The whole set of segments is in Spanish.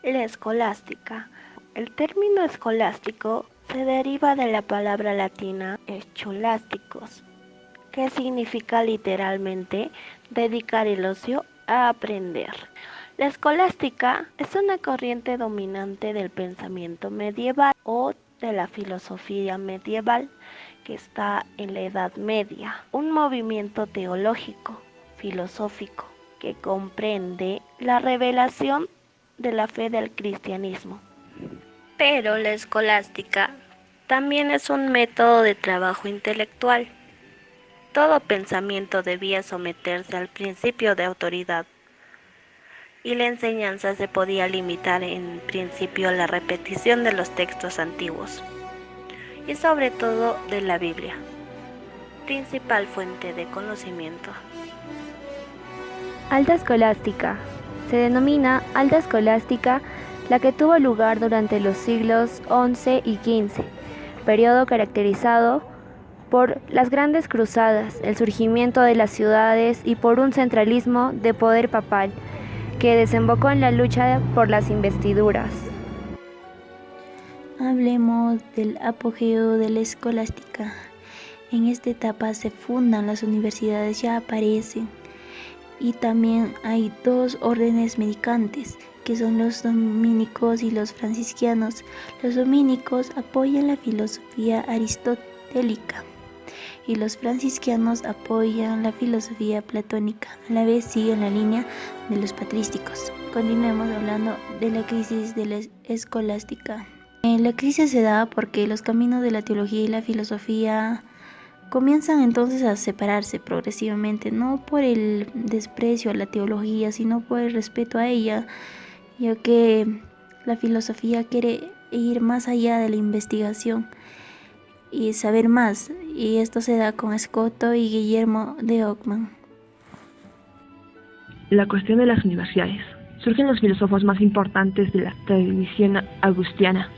La escolástica. El término escolástico se deriva de la palabra latina scholasticus, que significa literalmente dedicar el ocio a aprender. La escolástica es una corriente dominante del pensamiento medieval o de la filosofía medieval que está en la Edad Media, un movimiento teológico, filosófico, que comprende la revelación de la fe del cristianismo. Pero la escolástica también es un método de trabajo intelectual. Todo pensamiento debía someterse al principio de autoridad, y la enseñanza se podía limitar en principio a la repetición de los textos antiguos, y sobre todo de la Biblia, principal fuente de conocimiento. Alta escolástica. Se denomina alta escolástica la que tuvo lugar durante los siglos XI y XV, periodo caracterizado por las grandes cruzadas, el surgimiento de las ciudades y por un centralismo de poder papal que desembocó en la lucha por las investiduras. Hablemos del apogeo de la escolástica. En esta etapa se fundan las universidades, ya aparecen, y también hay dos órdenes mendicantes, que son los dominicos y los franciscanos. Los dominicos apoyan la filosofía aristotélica y los franciscanos apoyan la filosofía platónica, a la vez siguen la línea de los patrísticos. Continuemos hablando de la crisis de la escolástica. La crisis se da porque los caminos de la teología y la filosofía comienzan entonces a separarse progresivamente, no por el desprecio a la teología, sino por el respeto a ella, ya que la filosofía quiere ir más allá de la investigación y saber más, y esto se da con Escoto y Guillermo de Ockham. La cuestión de las universidades. Surgen los filósofos más importantes de la tradición agustiana,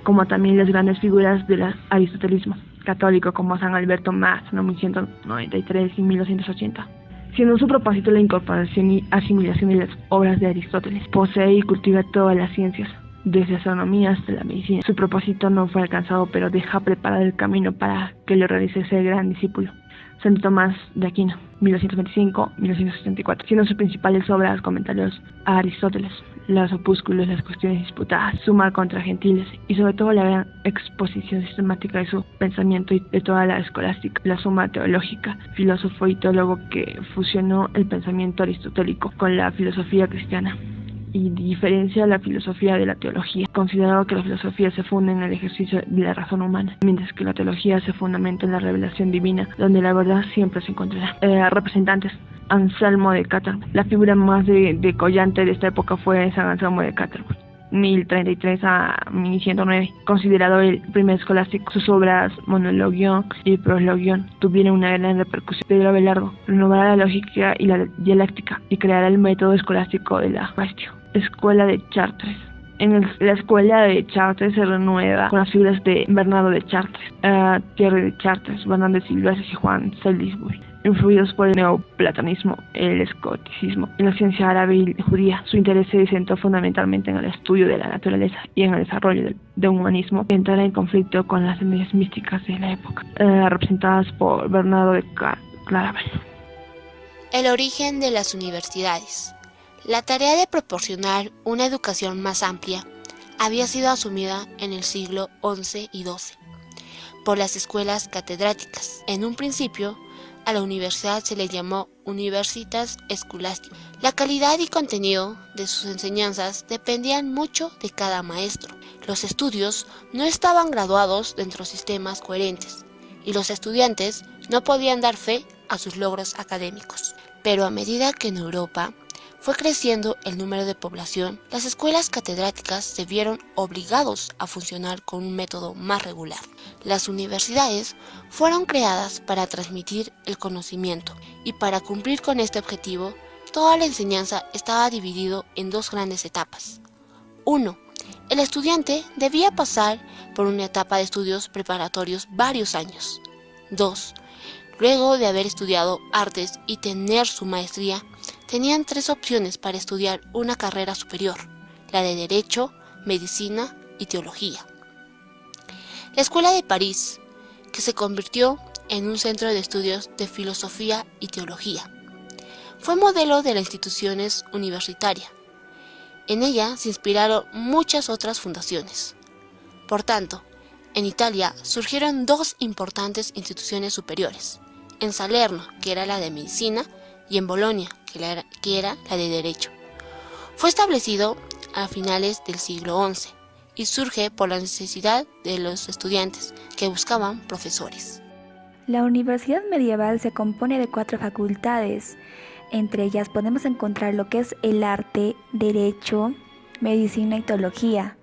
como también las grandes figuras del aristotelismo católico, como San Alberto Más, en 1193 y 1280. Siendo su propósito la incorporación y asimilación de las obras de Aristóteles. Posee y cultiva todas las ciencias, desde astronomía hasta la medicina. Su propósito no fue alcanzado, pero deja preparado el camino para que lo realice ese gran discípulo, Santo Tomás de Aquino, 1225-1274, siendo sus principales obras comentarios a Aristóteles, los opúsculos, las cuestiones disputadas, Suma contra Gentiles, y sobre todo la gran exposición sistemática de su pensamiento y de toda la escolástica, la Suma teológica, filósofo y teólogo que fusionó el pensamiento aristotélico con la filosofía cristiana y diferencia la filosofía de la teología, considerando que la filosofía se funda en el ejercicio de la razón humana, mientras que la teología se fundamenta en la revelación divina, donde la verdad siempre se encontrará. Representantes: Anselmo de Canterbury. La figura más decollante de esta época fue San Anselmo de Canterbury, 1033 a 1109, considerado el primer escolástico. Sus obras Monologion y Prologion tuvieron una gran repercusión. Pedro Abelardo renovará la lógica y la dialéctica y creará el método escolástico de la Gestio. Escuela de Chartres. La escuela de Chartres se renueva con las figuras de Bernardo de Chartres, Thierry de Chartres, Bernardo de Silvestre y Juan Salisbury. Influidos por el neoplatonismo, el escoticismo y la ciencia árabe y judía, su interés se centró fundamentalmente en el estudio de la naturaleza y en el desarrollo de un humanismo que entrara en conflicto con las tendencias místicas de la época, representadas por Bernardo de Claraval. El origen de las universidades. La tarea de proporcionar una educación más amplia había sido asumida en el siglo XI y XII por las escuelas catedráticas. En un principio, a la universidad se le llamó Universitas Scholasticum. La calidad y contenido de sus enseñanzas dependían mucho de cada maestro. Los estudios no estaban graduados dentro de sistemas coherentes y los estudiantes no podían dar fe a sus logros académicos. Pero a medida que en Europa fue creciendo el número de población, las escuelas catedráticas se vieron obligados a funcionar con un método más regular. Las universidades fueron creadas para transmitir el conocimiento y para cumplir con este objetivo, toda la enseñanza estaba dividido en dos grandes etapas. 1. El estudiante debía pasar por una etapa de estudios preparatorios varios años. 2. Luego de haber estudiado artes y tener su maestría, tenían 3 opciones para estudiar una carrera superior: la de Derecho, Medicina y Teología. La Escuela de París, que se convirtió en un centro de estudios de filosofía y teología, fue modelo de las instituciones universitarias. En ella se inspiraron muchas otras fundaciones. Por tanto, en Italia surgieron dos importantes instituciones superiores, en Salerno, que era la de Medicina, y en Bolonia, que era la de Derecho. Fue establecido a finales del siglo XI y surge por la necesidad de los estudiantes que buscaban profesores. La universidad medieval se compone de 4 facultades. Entre ellas podemos encontrar lo que es el arte, derecho, medicina y teología.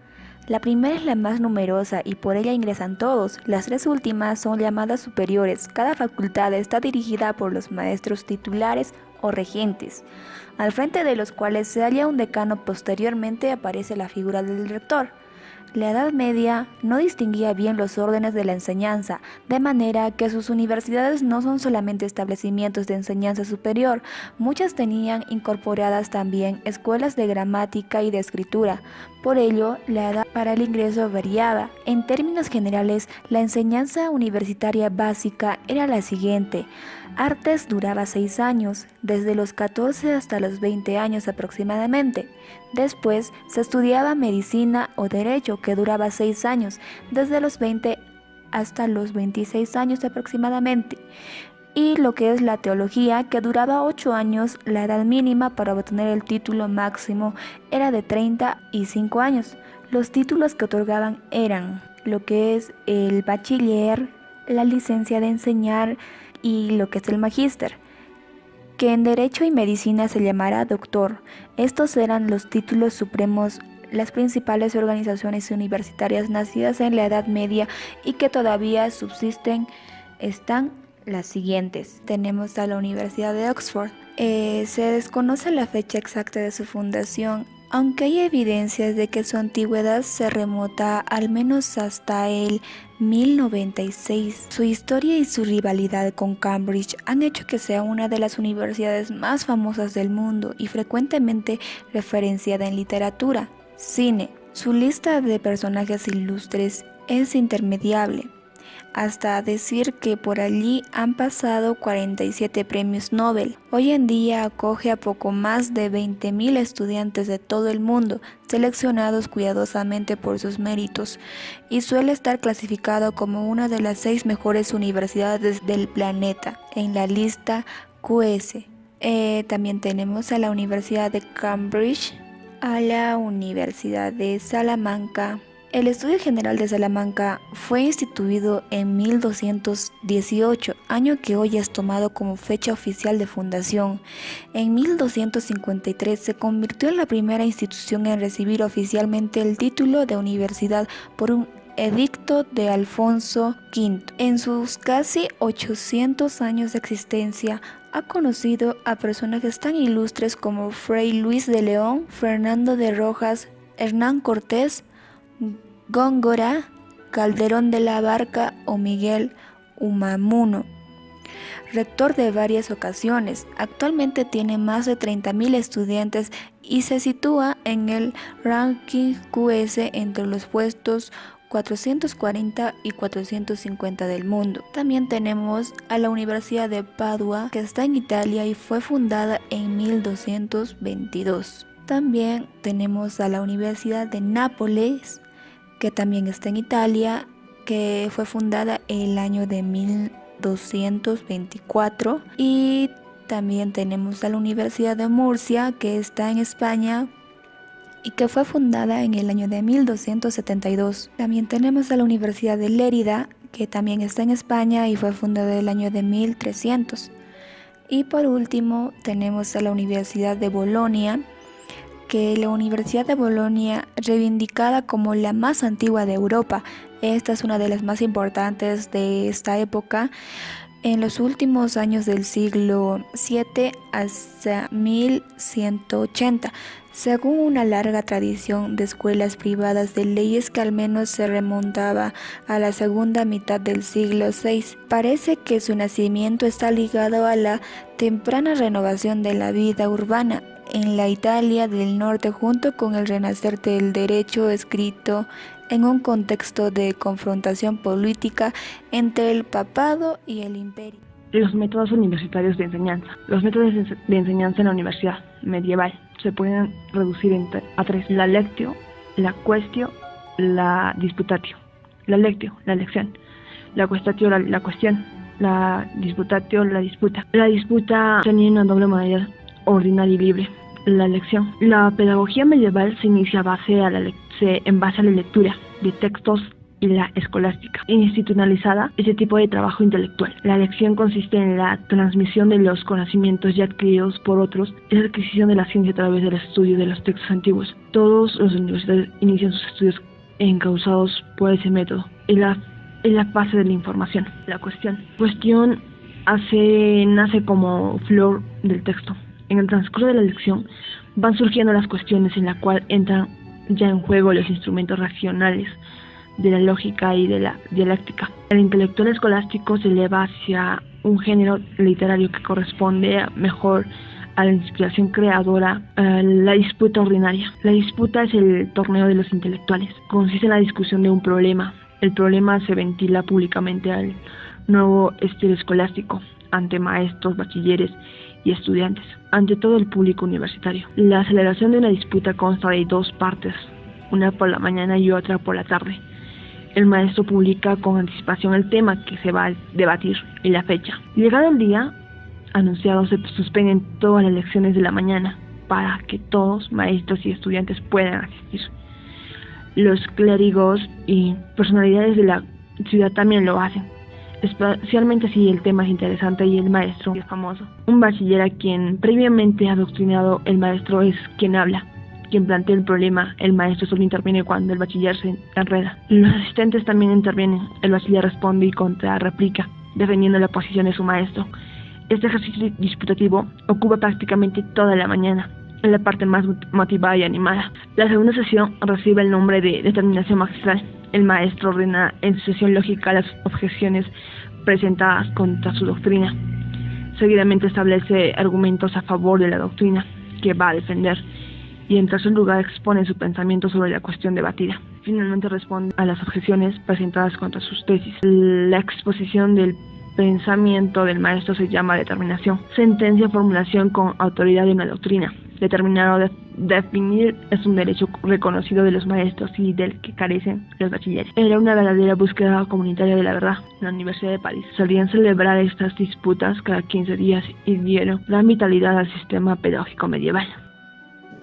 La primera es la más numerosa y por ella ingresan todos. Las 3 últimas son llamadas superiores. Cada facultad está dirigida por los maestros titulares o regentes, al frente de los cuales se halla un decano. Posteriormente aparece la figura del rector. La Edad Media no distinguía bien los órdenes de la enseñanza, de manera que sus universidades no son solamente establecimientos de enseñanza superior, muchas tenían incorporadas también escuelas de gramática y de escritura. Por ello, la edad para el ingreso variaba. En términos generales, la enseñanza universitaria básica era la siguiente. Artes duraba 6 años, desde los 14 hasta los 20 años aproximadamente. Después se estudiaba medicina o derecho, que duraba 6 años, desde los 20 hasta los 26 años aproximadamente. Y lo que es la teología, que duraba 8 años. La edad mínima para obtener el título máximo era de 35 años. Los títulos que otorgaban eran lo que es el bachiller, la licencia de enseñar y lo que es el magíster, que en Derecho y Medicina se llamará doctor. Estos eran los títulos supremos. Las principales organizaciones universitarias nacidas en la Edad Media y que todavía subsisten están las siguientes. Tenemos a la Universidad de Oxford. Se desconoce la fecha exacta de su fundación, aunque hay evidencias de que su antigüedad se remota al menos hasta el 1096. Su historia y su rivalidad con Cambridge han hecho que sea una de las universidades más famosas del mundo y frecuentemente referenciada en literatura, cine. Su lista de personajes ilustres es interminable, hasta decir que por allí han pasado 47 premios Nobel. Hoy en día acoge a poco más de 20.000 estudiantes de todo el mundo, seleccionados cuidadosamente por sus méritos, y suele estar clasificado como una de las 6 mejores universidades del planeta en la lista QS. También tenemos a la Universidad de Cambridge, a la Universidad de Salamanca. El Estudio General de Salamanca fue instituido en 1218, año que hoy es tomado como fecha oficial de fundación. En 1253 se convirtió en la primera institución en recibir oficialmente el título de universidad por un edicto de Alfonso V. En sus casi 800 años de existencia, ha conocido a personajes tan ilustres como Fray Luis de León, Fernando de Rojas, Hernán Cortés, Góngora, Calderón de la Barca o Miguel Unamuno. Rector de varias ocasiones, actualmente tiene más de 30.000 estudiantes y se sitúa en el ranking QS entre los puestos 440 y 450 del mundo. También tenemos a la Universidad de Padua, que está en Italia y fue fundada en 1222. También tenemos a la Universidad de Nápoles, que también está en Italia, que fue fundada en el año de 1224. Y también tenemos a la Universidad de Murcia, que está en España y que fue fundada en el año de 1272. También tenemos a la Universidad de Lérida, que también está en España y fue fundada en el año de 1300. Y por último tenemos a la Universidad de Bolonia, que la Universidad de Bolonia, reivindicada como la más antigua de Europa. Esta es una de las más importantes de esta época. En los últimos años del siglo VII hasta 1180, según una larga tradición de escuelas privadas de leyes que al menos se remontaba a la segunda mitad del siglo VI. Parece que su nacimiento está ligado a la temprana renovación de la vida urbana en la Italia del Norte junto con el renacer del derecho escrito en un contexto de confrontación política entre el papado y el imperio. Los métodos universitarios de enseñanza. Los métodos de enseñanza en la universidad medieval se pueden reducir a tres: la lectio, la quaestio, la disputatio. La lectio, la lección; la quaestatio, la cuestión; la disputatio, la disputa. La disputa tenía una doble modalidad, ordinaria y libre. La lección. La pedagogía medieval se inicia en base a la lectura de textos y la escolástica. Institucionalizada este tipo de trabajo intelectual. La lección consiste en la transmisión de los conocimientos ya adquiridos por otros y la adquisición de la ciencia a través del estudio de los textos antiguos. Todos los universitarios inician sus estudios encausados por ese método. En la fase de la información. La cuestión. Cuestión nace como flor del texto. En el transcurso de la lección van surgiendo las cuestiones en la cual entran ya en juego los instrumentos racionales de la lógica y de la dialéctica. El intelectual escolástico se eleva hacia un género literario que corresponde mejor a la inspiración creadora, la disputa ordinaria. La disputa es el torneo de los intelectuales. Consiste en la discusión de un problema. El problema se ventila públicamente al nuevo estilo escolástico, ante maestros, bachilleres y estudiantes, ante todo el público universitario. La celebración de una disputa consta de dos partes, una por la mañana y otra por la tarde. El maestro publica con anticipación el tema que se va a debatir y la fecha. Llegado el día anunciado, se suspenden todas las lecciones de la mañana para que todos, maestros y estudiantes, puedan asistir. Los clérigos y personalidades de la ciudad también lo hacen, especialmente si el tema es interesante y el maestro es famoso. Un bachiller a quien previamente ha adoctrinado el maestro es quien habla, quien plantea el problema. El maestro solo interviene cuando el bachiller se enreda. Los asistentes también intervienen. El bachiller responde y contrarreplica, defendiendo la posición de su maestro. Este ejercicio disputativo ocupa prácticamente toda la mañana, en la parte más motivada y animada. La segunda sesión recibe el nombre de determinación magistral. El maestro ordena en su sesión lógica las objeciones presentadas contra su doctrina. Seguidamente establece argumentos a favor de la doctrina que va a defender y en tercer lugar expone su pensamiento sobre la cuestión debatida. Finalmente responde a las objeciones presentadas contra sus tesis. La exposición del pensamiento del maestro se llama determinación. Sentencia o formulación con autoridad de una doctrina. Determinar o definir es un derecho reconocido de los maestros y del que carecen los bachilleres. Era una verdadera búsqueda comunitaria de la verdad. En la Universidad de París solían celebrar estas disputas cada 15 días y dieron gran vitalidad al sistema pedagógico medieval.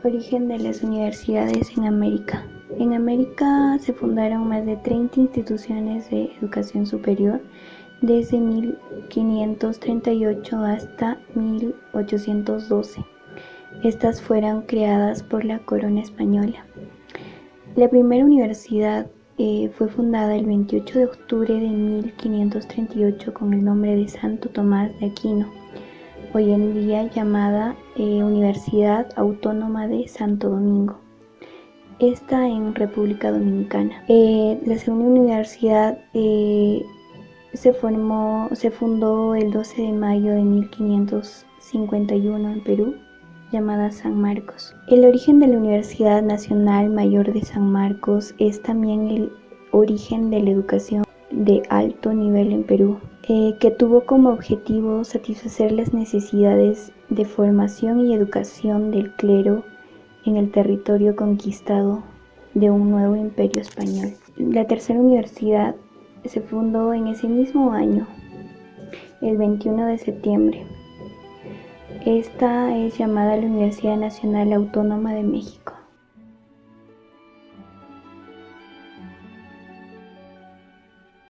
Origen de las universidades en América. En América se fundaron más de 30 instituciones de educación superior desde 1538 hasta 1812. Estas fueron creadas por la corona española. La primera universidad fue fundada el 28 de octubre de 1538 con el nombre de Santo Tomás de Aquino, hoy en día llamada Universidad Autónoma de Santo Domingo. Esta en República Dominicana. La segunda universidad se fundó el 12 de mayo de 1551 en Perú, llamada San Marcos. El origen de la Universidad Nacional Mayor de San Marcos es también el origen de la educación de alto nivel en Perú, que tuvo como objetivo satisfacer las necesidades de formación y educación del clero en el territorio conquistado de un nuevo imperio español. La tercera universidad se fundó en ese mismo año, el 21 de septiembre. Esta es llamada la Universidad Nacional Autónoma de México.